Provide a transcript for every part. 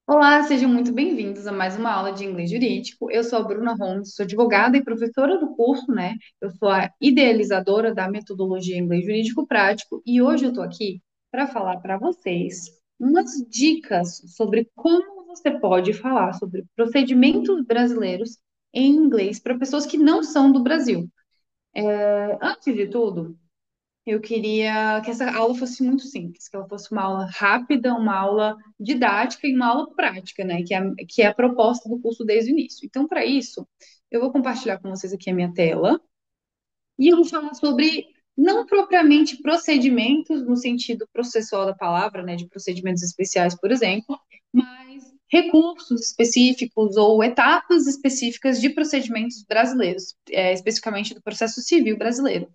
Olá, sejam muito bem-vindos a mais uma aula de inglês jurídico. Eu sou a Bruna Holmes, sou advogada e professora do curso, né? Eu sou a idealizadora da metodologia inglês jurídico prático e hoje eu estou aqui para falar para vocês umas dicas sobre como você pode falar sobre procedimentos brasileiros em inglês para pessoas que não são do Brasil. Antes de tudo, eu queria que essa aula fosse muito simples, que ela fosse uma aula rápida, uma aula didática e uma aula prática, né? Que é a proposta do curso desde o início. Então, para isso, eu vou compartilhar com vocês aqui a minha tela e eu vou falar sobre não propriamente procedimentos no sentido processual da palavra, né? De procedimentos especiais, por exemplo, mas recursos específicos ou etapas específicas de procedimentos brasileiros, especificamente do processo civil brasileiro.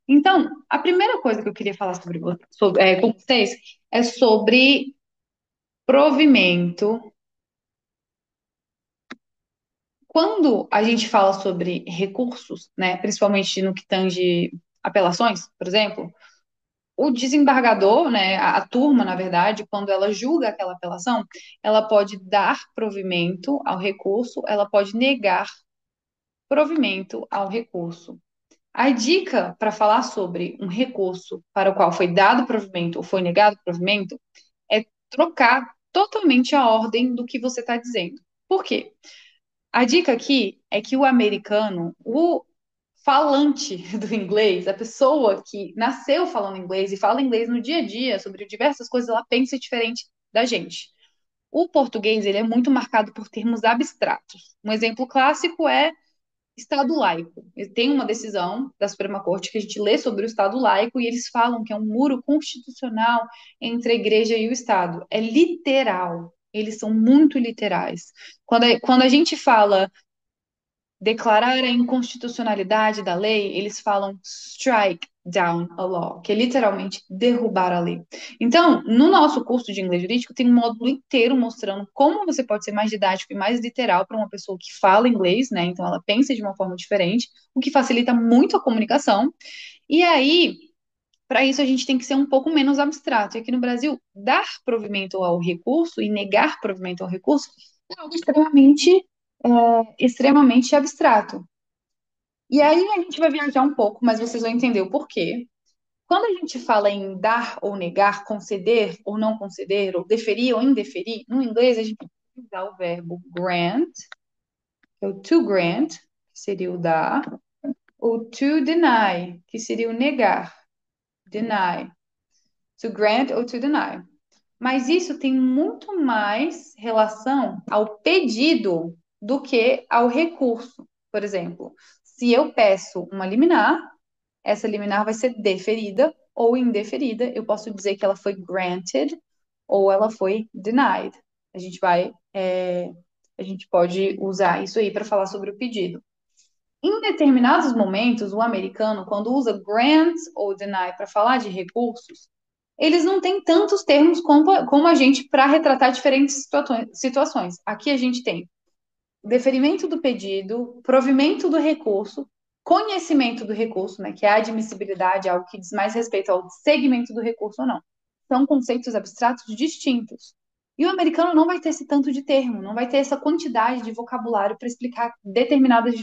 Então, a primeira coisa que eu queria falar com vocês é sobre provimento. Quando a gente fala sobre recursos, né, principalmente no que tange apelações, por exemplo, o desembargador, né, a turma, na verdade, quando ela julga aquela apelação, ela pode dar provimento ao recurso, ela pode negar provimento ao recurso. A dica para falar sobre um recurso para o qual foi dado provimento ou foi negado provimento é trocar totalmente a ordem do que você está dizendo. Por quê? A dica aqui é que o americano, o falante do inglês, a pessoa que nasceu falando inglês e fala inglês no dia a dia sobre diversas coisas, ela pensa diferente da gente. O português, ele é muito marcado por termos abstratos. Um exemplo clássico é Estado laico. Tem uma decisão da Suprema Corte que a gente lê sobre o Estado laico e eles falam que é um muro constitucional entre a igreja e o Estado. É literal. Eles são muito literais. Quando a gente fala declarar a inconstitucionalidade da lei, eles falam strike down a law, que é literalmente derrubar a lei. Então, no nosso curso de inglês jurídico, tem um módulo inteiro mostrando como você pode ser mais didático e mais literal para uma pessoa que fala inglês, né? Então, ela pensa de uma forma diferente, o que facilita muito a comunicação. E aí, para isso, a gente tem que ser um pouco menos abstrato. E aqui no Brasil, dar provimento ao recurso e negar provimento ao recurso é algo extremamente abstrato. E aí a gente vai viajar um pouco, mas vocês vão entender o porquê. Quando a gente fala em dar ou negar, conceder ou não conceder, ou deferir ou indeferir, no inglês a gente pode usar o verbo grant, que é o to grant, que seria o dar, ou to deny, que seria o negar, deny. To grant ou to deny. Mas isso tem muito mais relação ao pedido do que ao recurso. Por exemplo, se eu peço uma liminar, essa liminar vai ser deferida ou indeferida. Eu posso dizer que ela foi granted ou ela foi denied. A gente vai, a gente pode usar isso aí para falar sobre o pedido. Em determinados momentos, o americano, quando usa grant ou deny para falar de recursos, eles não têm tantos termos como a gente para retratar diferentes situações. Aqui a gente tem deferimento do pedido, provimento do recurso, conhecimento do recurso, né, que é a admissibilidade, algo que diz mais respeito ao segmento do recurso ou não. São conceitos abstratos distintos. E o americano não vai ter esse tanto de termo, não vai ter essa quantidade de vocabulário para explicar determinadas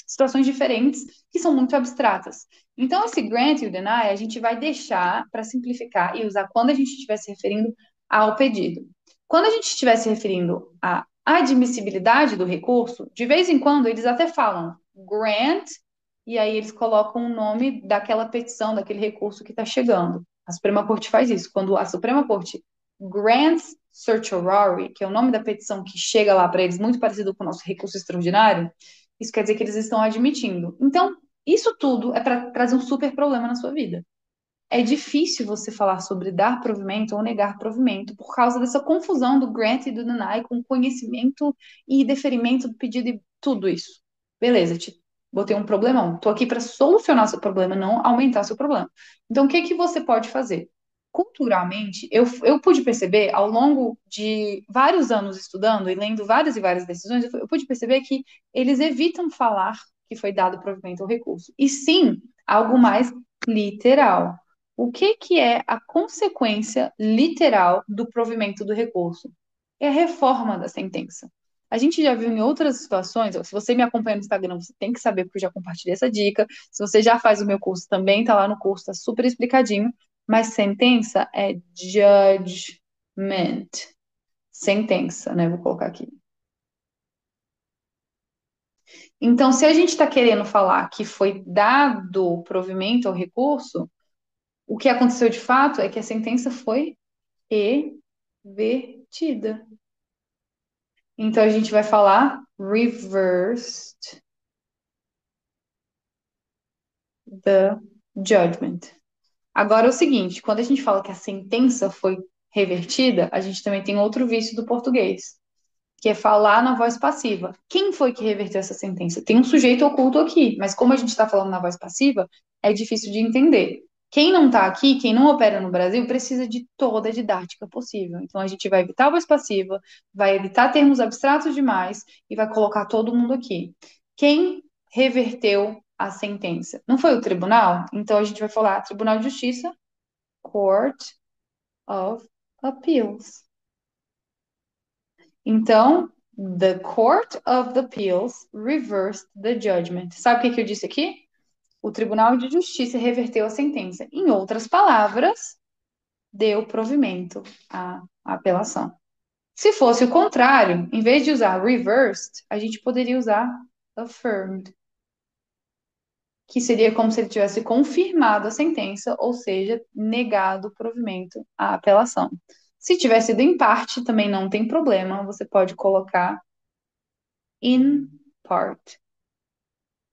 situações diferentes que são muito abstratas. Então, esse grant e o deny a gente vai deixar para simplificar e usar quando a gente estiver se referindo ao pedido. Quando a gente estiver se referindo à admissibilidade do recurso, de vez em quando eles até falam grant, e aí eles colocam o nome daquela petição, daquele recurso que está chegando. A Suprema Corte faz isso. Quando a Suprema Corte grants certiorari, que é o nome da petição que chega lá para eles, muito parecido com o nosso recurso extraordinário, isso quer dizer que eles estão admitindo. Então, isso tudo é para trazer um super problema na sua vida. É difícil você falar sobre dar provimento ou negar provimento por causa dessa confusão do grant e do deny com conhecimento e deferimento do pedido e tudo isso. Beleza, te botei um problemão. Estou aqui para solucionar seu problema, não aumentar seu problema. Então, o que que você pode fazer? Culturalmente, eu pude perceber ao longo de vários anos estudando e lendo várias e várias decisões, eu pude perceber que eles evitam falar que foi dado provimento ao recurso. E sim, algo mais literal. O que que é a consequência literal do provimento do recurso? é a reforma da sentença. A gente já viu em outras situações, se você me acompanha no Instagram, você tem que saber, porque eu já compartilhei essa dica. Se você já faz o meu curso também, tá lá no curso, tá super explicadinho. Mas sentença é judgment. Sentença, né? Vou colocar aqui. Então, se a gente está querendo falar que foi dado provimento ao recurso, o que aconteceu de fato é que a sentença foi revertida. Então, a gente vai falar reversed the judgment. Agora é o seguinte, quando a gente fala que a sentença foi revertida, a gente também tem outro vício do português, que é falar na voz passiva. Quem foi que reverteu essa sentença? Tem um sujeito oculto aqui, mas como a gente está falando na voz passiva, é difícil de entender. Quem não está aqui, quem não opera no Brasil, precisa de toda a didática possível. Então a gente vai evitar a voz passiva, vai evitar termos abstratos demais e vai colocar todo mundo aqui. Quem reverteu a sentença? Não foi o tribunal? Então a gente vai falar Tribunal de Justiça, Court of Appeals. Então, the Court of Appeals reversed the judgment. Sabe o que que eu disse aqui? O Tribunal de Justiça reverteu a sentença. Em outras palavras, deu provimento à apelação. Se fosse o contrário, em vez de usar reversed, a gente poderia usar affirmed, que seria como se ele tivesse confirmado a sentença, ou seja, negado o provimento à apelação. Se tivesse sido em parte, também não tem problema, você pode colocar in part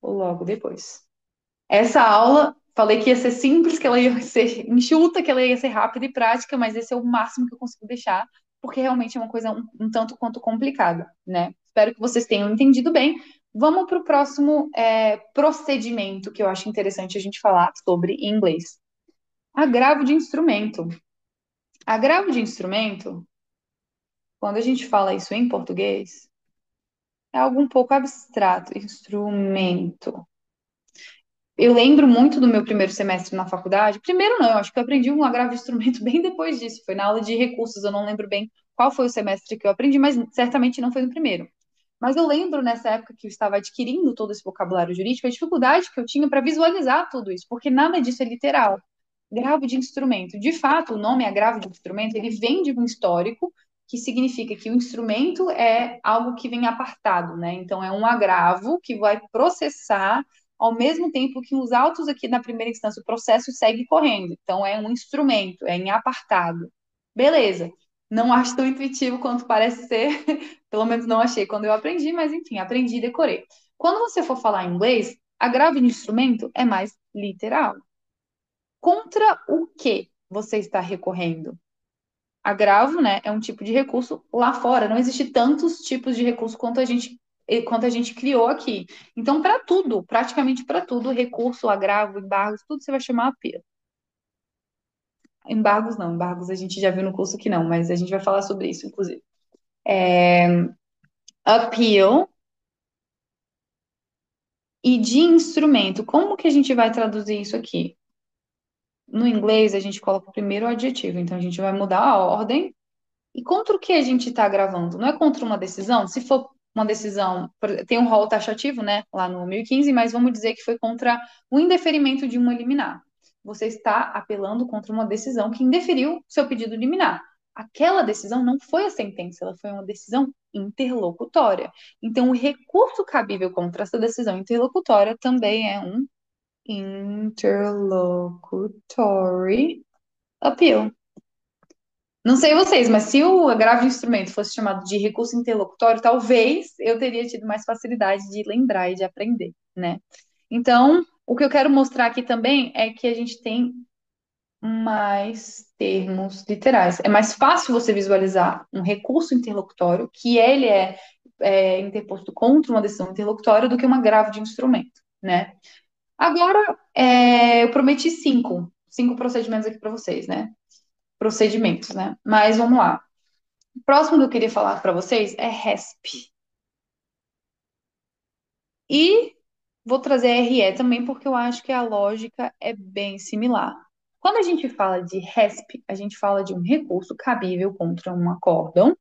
logo depois. Essa aula, falei que ia ser simples, que ela ia ser enxuta, que ela ia ser rápida e prática, mas esse é o máximo que eu consigo deixar, porque realmente é uma coisa um tanto quanto complicada, né? Espero que vocês tenham entendido bem. Vamos para o próximo procedimento que eu acho interessante a gente falar sobre em inglês. Agravo de instrumento. Agravo de instrumento, quando a gente fala isso em português, é algo um pouco abstrato. Instrumento. Eu lembro muito do meu primeiro semestre na faculdade. Primeiro não, eu acho que eu aprendi um agravo de instrumento bem depois disso. Foi na aula de recursos, eu não lembro bem qual foi o semestre que eu aprendi, mas certamente não foi no primeiro. Mas eu lembro nessa época que eu estava adquirindo todo esse vocabulário jurídico, a dificuldade que eu tinha para visualizar tudo isso, porque nada disso é literal. Gravo de instrumento. De fato, o nome agravo de instrumento, ele vem de um histórico que significa que o instrumento é algo que vem apartado, né? Então é um agravo que vai processar ao mesmo tempo que os autos aqui na primeira instância, o processo segue correndo. Então é um instrumento, é em apartado. Beleza. Não acho tão intuitivo quanto parece ser, pelo menos não achei quando eu aprendi, mas enfim, aprendi e decorei. Quando você for falar inglês, agravo de instrumento é mais literal. Contra o que você está recorrendo? Agravo, né, é um tipo de recurso lá fora. Não existe tantos tipos de recurso quanto a gente criou aqui. Então, para tudo, praticamente para tudo, recurso, agravo, embargos, tudo você vai chamar apelo. Embargos não, embargos a gente já viu no curso que não, mas a gente vai falar sobre isso, inclusive. Appeal e de instrumento. Como que a gente vai traduzir isso aqui? No inglês, a gente coloca o primeiro adjetivo, então a gente vai mudar a ordem. E contra o que a gente está gravando? Não é contra uma decisão? Se for uma decisão, tem um rol taxativo, né, lá no 1015, mas vamos dizer que foi contra o indeferimento de uma liminar. Você está apelando contra uma decisão que indeferiu seu pedido liminar. Aquela decisão não foi a sentença, ela foi uma decisão interlocutória. Então, o recurso cabível contra essa decisão interlocutória também é um interlocutory appeal. Não sei vocês, mas se o agravo de instrumento fosse chamado de recurso interlocutório, talvez eu teria tido mais facilidade de lembrar e de aprender, né? Então, o que eu quero mostrar aqui também é que a gente tem mais termos literais. É mais fácil você visualizar um recurso interlocutório, que ele é interposto contra uma decisão interlocutória, do que um agravo de instrumento, né? Agora, eu prometi cinco procedimentos aqui para vocês, né? Procedimentos, né? Mas vamos lá. O próximo que eu queria falar para vocês é RESP. E vou trazer RE também, porque eu acho que a lógica é bem similar. Quando a gente fala de RESP, a gente fala de um recurso cabível contra um acórdão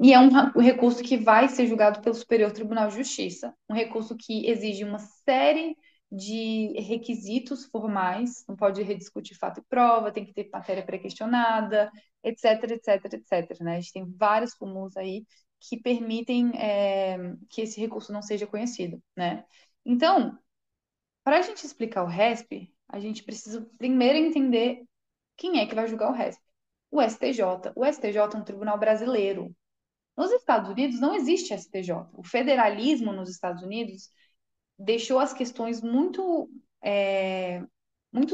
E é um recurso que vai ser julgado pelo Superior Tribunal de Justiça. Um recurso que exige uma série de requisitos formais, não pode rediscutir fato e prova, tem que ter matéria pré-questionada, etc, etc, etc, né? A gente tem vários cúmulos aí que permitem que esse recurso não seja conhecido, né? Então, para a gente explicar o RESP, a gente precisa primeiro entender quem é que vai julgar o RESP. O STJ. O STJ é um tribunal brasileiro. Nos Estados Unidos não existe STJ. O federalismo nos Estados Unidos deixou as questões muito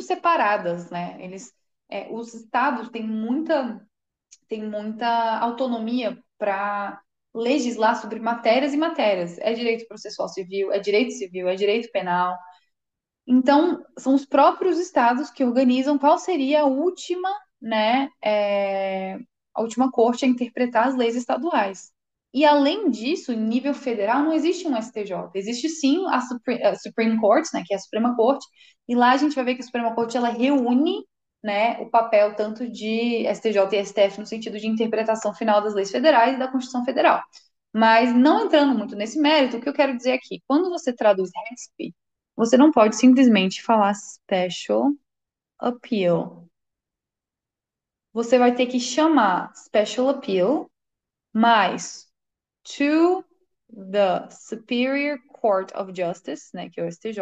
separadas, né? Os estados têm muita autonomia para legislar sobre matérias e matérias. É direito processual civil, é direito penal. Então, são os próprios estados que organizam qual seria a última, né, a última corte a interpretar as leis estaduais. E, além disso, em nível federal, não existe um STJ. Existe, sim, a Supreme Court, né, que é a Suprema Corte, e lá a gente vai ver que a Suprema Corte, ela reúne, né, o papel tanto de STJ e STF no sentido de interpretação final das leis federais e da Constituição Federal. Mas, não entrando muito nesse mérito, o que eu quero dizer aqui, quando você traduz RESP, você não pode simplesmente falar special appeal. Você vai ter que chamar special appeal mais to the Superior Court of Justice, né, que é o STJ,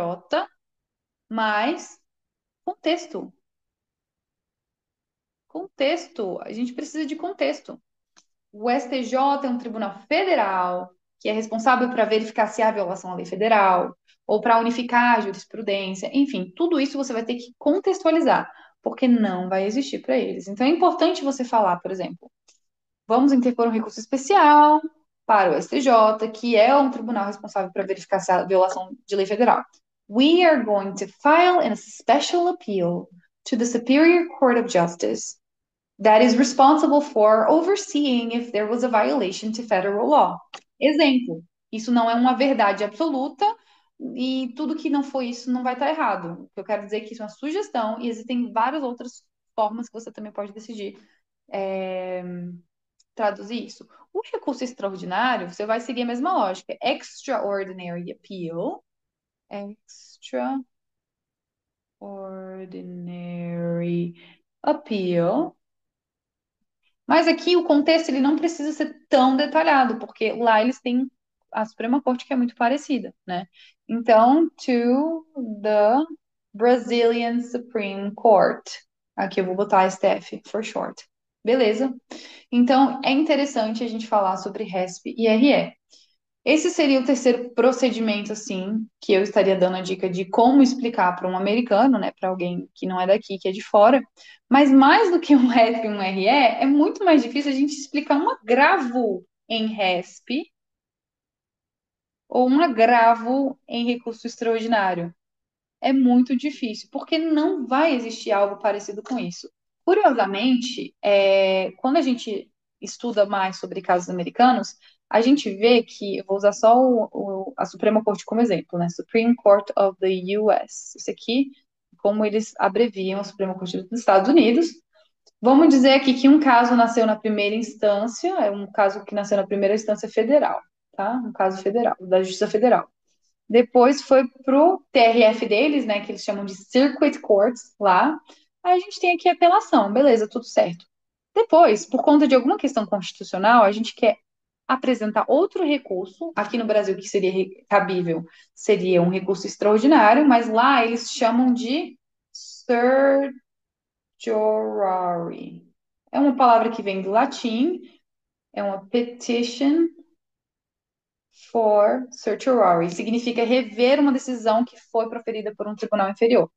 mais contexto. Contexto. A gente precisa de contexto. O STJ é um tribunal federal que é responsável para verificar se há violação à lei federal ou para unificar a jurisprudência. Enfim, tudo isso você vai ter que contextualizar, porque não vai existir para eles. Então é importante você falar, por exemplo, vamos interpor um recurso especial para o STJ, que é um tribunal responsável para verificar se há violação de lei federal. We are going to file a special appeal to the Superior Court of Justice that is responsible for overseeing if there was a violation to federal law. Exemplo, isso não é uma verdade absoluta e tudo que não foi isso não vai estar errado. O que eu quero dizer é que isso é uma sugestão e existem várias outras formas que você também pode decidir traduzir isso. O recurso extraordinário, você vai seguir a mesma lógica. Extraordinary appeal. Extraordinary appeal. Mas aqui o contexto ele não precisa ser tão detalhado, porque lá eles têm a Suprema Corte que é muito parecida, né? Então, to the Brazilian Supreme Court. Aqui eu vou botar STF for short. Beleza? Então, é interessante a gente falar sobre RESP e RE. Esse seria o terceiro procedimento, assim, que eu estaria dando a dica de como explicar para um americano, né, para alguém que não é daqui, que é de fora. Mas mais do que um RESP e um RE, é muito mais difícil a gente explicar um agravo em RESP ou um agravo em recurso extraordinário. É muito difícil, porque não vai existir algo parecido com isso. Curiosamente, quando a gente estuda mais sobre casos americanos, a gente vê que, eu vou usar só a Suprema Corte como exemplo, né? Supreme Court of the US. Isso aqui, como eles abreviam a Suprema Corte dos Estados Unidos. Vamos dizer aqui que um caso nasceu na primeira instância, é um caso que nasceu na primeira instância federal, tá? Um caso federal, da Justiça Federal. Depois foi pro TRF deles, né, que eles chamam de Circuit Courts lá. Aí a gente tem aqui a apelação, beleza, tudo certo. Depois, por conta de alguma questão constitucional, a gente quer apresentar outro recurso. Aqui no Brasil, que seria cabível, seria um recurso extraordinário, mas lá eles chamam de certiorari. É uma palavra que vem do latim, é uma petition for certiorari. Significa rever uma decisão que foi proferida por um tribunal inferior.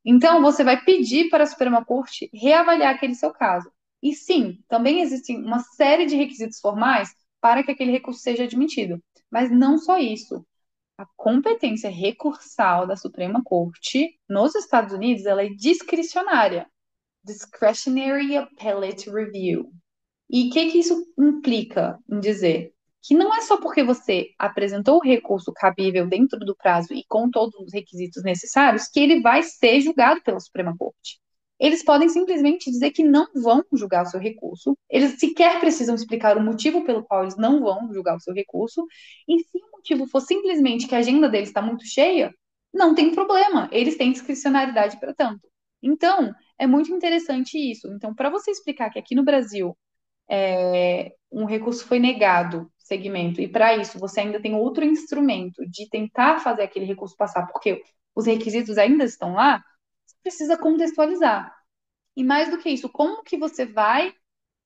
Então, você vai pedir para a Suprema Corte reavaliar aquele seu caso. E sim, também existem uma série de requisitos formais para que aquele recurso seja admitido. Mas não só isso. A competência recursal da Suprema Corte nos Estados Unidos, ela é discricionária. Discretionary Appellate Review. E o que isso implica em dizer? Que não é só porque você apresentou o recurso cabível dentro do prazo e com todos os requisitos necessários que ele vai ser julgado pela Suprema Corte. eles podem simplesmente dizer que não vão julgar o seu recurso, eles sequer precisam explicar o motivo pelo qual eles não vão julgar o seu recurso, e se o motivo for simplesmente que a agenda deles está muito cheia, não tem problema, eles têm discricionariedade para tanto. Então, é muito interessante isso. Então, para você explicar que aqui no Brasil um recurso foi negado, segmento, e para isso você ainda tem outro instrumento de tentar fazer aquele recurso passar, porque os requisitos ainda estão lá, você precisa contextualizar. E mais do que isso, como que você vai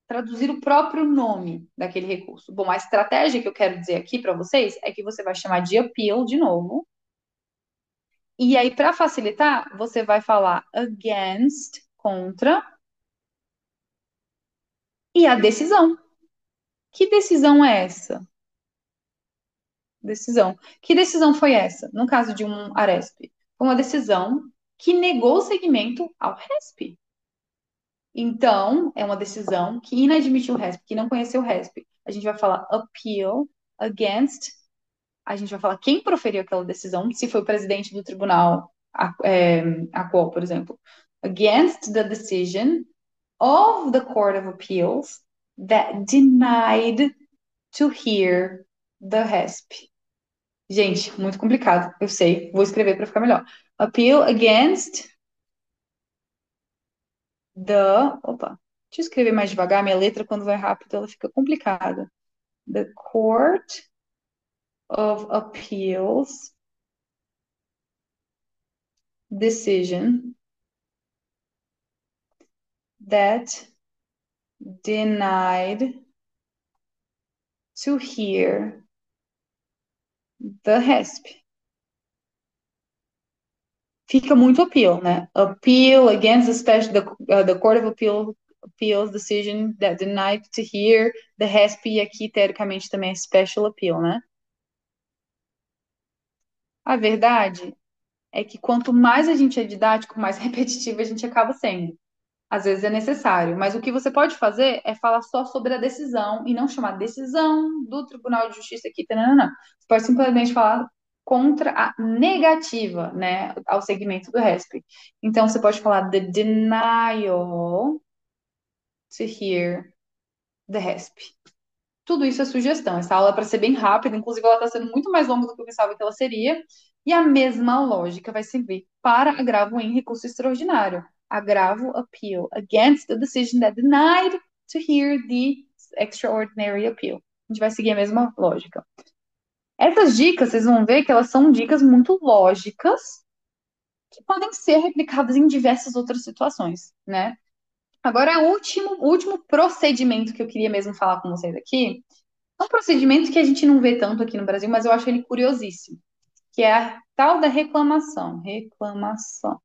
traduzir o próprio nome daquele recurso? Bom, a estratégia que eu quero dizer aqui para vocês é que você vai chamar de appeal de novo. E aí, para facilitar, você vai falar against, contra, e a decisão. Que decisão é essa? Decisão. Que decisão foi essa? No caso de um Aresp, foi uma decisão que negou o segmento ao RESP. Então, é uma decisão que inadmitiu o RESP, que não conheceu o RESP. A gente vai falar appeal against, a gente vai falar quem proferiu aquela decisão, se foi o presidente do tribunal, a qual, por exemplo, against the decision of the Court of Appeals that denied to hear the RESP. Gente, muito complicado, eu sei. Vou escrever para ficar melhor. Appeal against the. Opa, deixa eu escrever mais devagar. Minha letra, quando vai rápido, ela fica complicada. The Court of Appeals decision that denied to hear the RESP. Fica muito appeal, né? Appeal against the Court of Appeals decision that denied to hear the RESP, e aqui, teoricamente, também é special appeal, né? A verdade é que quanto mais a gente é didático, mais repetitivo a gente acaba sendo. Às vezes é necessário, mas o que você pode fazer é falar só sobre a decisão e não chamar decisão do Tribunal de Justiça aqui, não, não. Você pode simplesmente falar contra a negativa, né, ao segmento do RESP. Então você pode falar the denial to hear the RESP. Tudo isso é sugestão. Essa aula é para ser bem rápida, inclusive ela está sendo muito mais longa do que eu pensava que ela seria. E a mesma lógica vai servir para agravo em recurso extraordinário. Agravo appeal against the decision that denied to hear the extraordinary appeal. A gente vai seguir a mesma lógica. Essas dicas, vocês vão ver que elas são dicas muito lógicas que podem ser replicadas em diversas outras situações, né? Agora, o último procedimento que eu queria mesmo falar com vocês aqui é um procedimento que a gente não vê tanto aqui no Brasil, mas eu acho ele curiosíssimo, que é a tal da reclamação. Reclamação.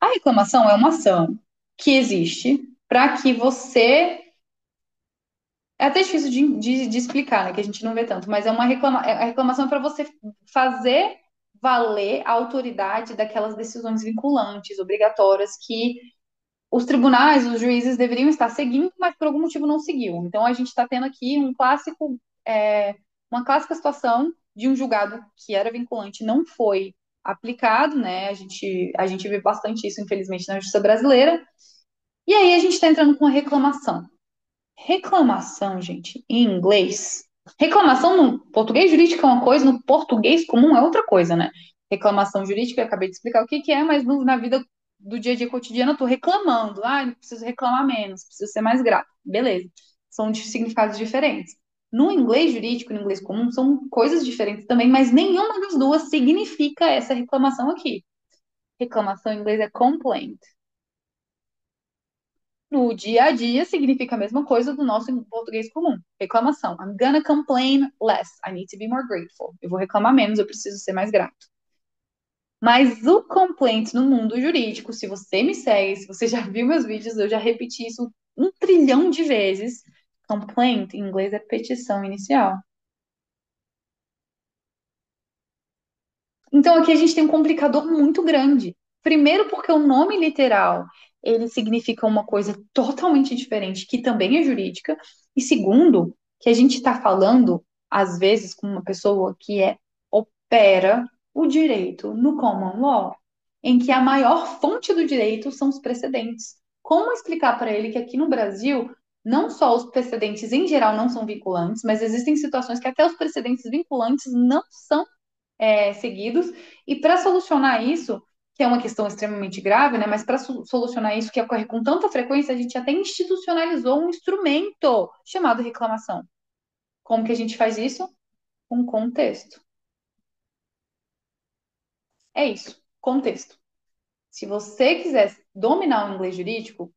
A reclamação é uma ação que existe para que você. É até difícil de explicar, né? Que a gente não vê tanto, mas a reclamação é para você fazer valer a autoridade daquelas decisões vinculantes, obrigatórias, que os tribunais, os juízes deveriam estar seguindo, mas por algum motivo não seguiu. Então a gente está tendo aqui uma clássica situação de um julgado que era vinculante não foi aplicado, né? A gente vê bastante isso, infelizmente, na justiça brasileira. E aí a gente está entrando com a reclamação. Reclamação, gente, em inglês. Reclamação no português jurídico é uma coisa, no português comum é outra coisa, né? Reclamação jurídica, eu acabei de explicar o que que é, mas na vida do dia a dia cotidiano eu tô reclamando. Ah, eu preciso reclamar menos, preciso ser mais grato. Beleza. São de significados diferentes. No inglês jurídico e no inglês comum são coisas diferentes também, mas nenhuma das duas significa essa reclamação aqui. Reclamação em inglês é complaint. No dia a dia significa a mesma coisa do nosso em português comum. Reclamação. I'm gonna complain less. I need to be more grateful. Eu vou reclamar menos, eu preciso ser mais grato. Mas o complaint no mundo jurídico, se você me segue, se você já viu meus vídeos, eu já repeti isso 1 trilhão de vezes. Complaint em inglês é petição inicial. Então aqui a gente tem um complicador muito grande. Primeiro porque o nome literal, ele significa uma coisa totalmente diferente, que também é jurídica. E segundo, que a gente está falando, às vezes, com uma pessoa que opera o direito no common law. em que a maior fonte do direito são os precedentes. Como explicar para ele que aqui no Brasil, não só os precedentes em geral não são vinculantes, mas existem situações que até os precedentes vinculantes não são seguidos, e para solucionar isso, que é uma questão extremamente grave, né? Mas para solucionar isso que ocorre com tanta frequência, a gente até institucionalizou um instrumento chamado reclamação. Como que a gente faz isso? Com contexto. É isso, contexto. Se você quiser dominar o inglês jurídico,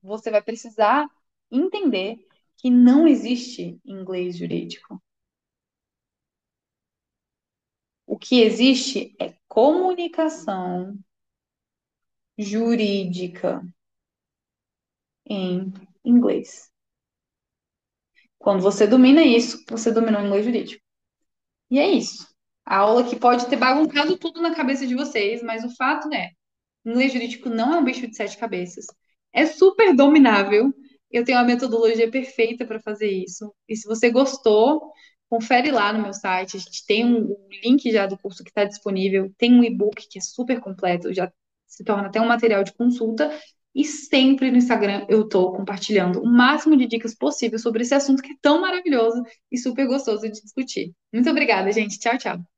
você vai precisar entender que não existe inglês jurídico. O que existe é comunicação jurídica em inglês. Quando você domina isso, você dominou o inglês jurídico. E é isso. A aula que pode ter bagunçado tudo na cabeça de vocês, mas o fato é inglês jurídico não é um bicho de sete cabeças. É super dominável. Eu tenho a metodologia perfeita para fazer isso. E se você gostou, confere lá no meu site. A gente tem um link já do curso que está disponível. Tem um e-book que é super completo, já se torna até um material de consulta. E sempre no Instagram eu estou compartilhando o máximo de dicas possível sobre esse assunto que é tão maravilhoso e super gostoso de discutir. Muito obrigada, gente. Tchau, tchau.